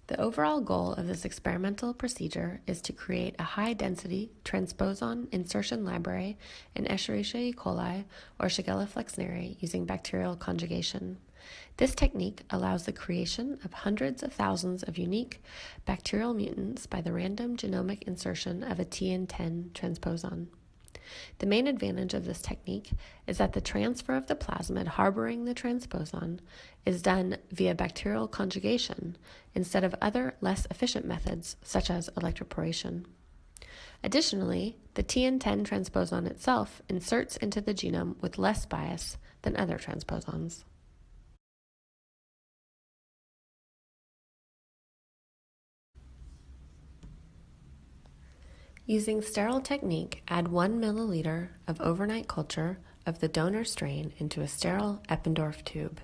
The overall goal of this experimental procedure is to create a high-density transposon insertion library in Escherichia coli or Shigella flexneri using bacterial conjugation. This technique allows the creation of hundreds of thousands of unique bacterial mutants by the random genomic insertion of a TN10 transposon. The main advantage of this technique is that the transfer of the plasmid harboring the transposon is done via bacterial conjugation instead of other less efficient methods such as electroporation. Additionally, the TN10 transposon itself inserts into the genome with less bias than other transposons. Using sterile technique, add 1 milliliter of overnight culture of the donor strain into a sterile Eppendorf tube.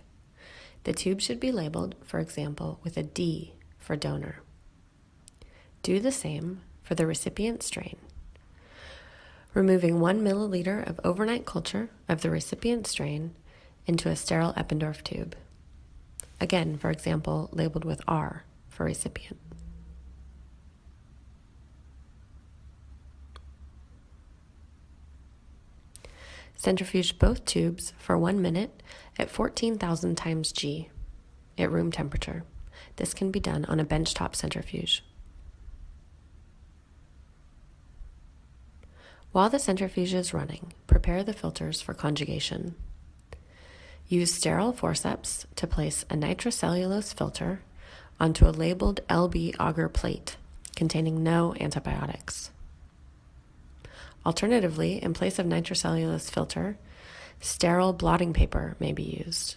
The tube should be labeled, for example, with a D for donor. Do the same for the recipient strain. Removing 1 milliliter of overnight culture of the recipient strain into a sterile Eppendorf tube. Again, for example, labeled with R for recipient. Centrifuge both tubes for 1 minute at 14,000 times G at room temperature. This can be done on a benchtop centrifuge. While the centrifuge is running, prepare the filters for conjugation. Use sterile forceps to place a nitrocellulose filter onto a labeled LB agar plate containing no antibiotics. Alternatively, in place of nitrocellulose filter, sterile blotting paper may be used.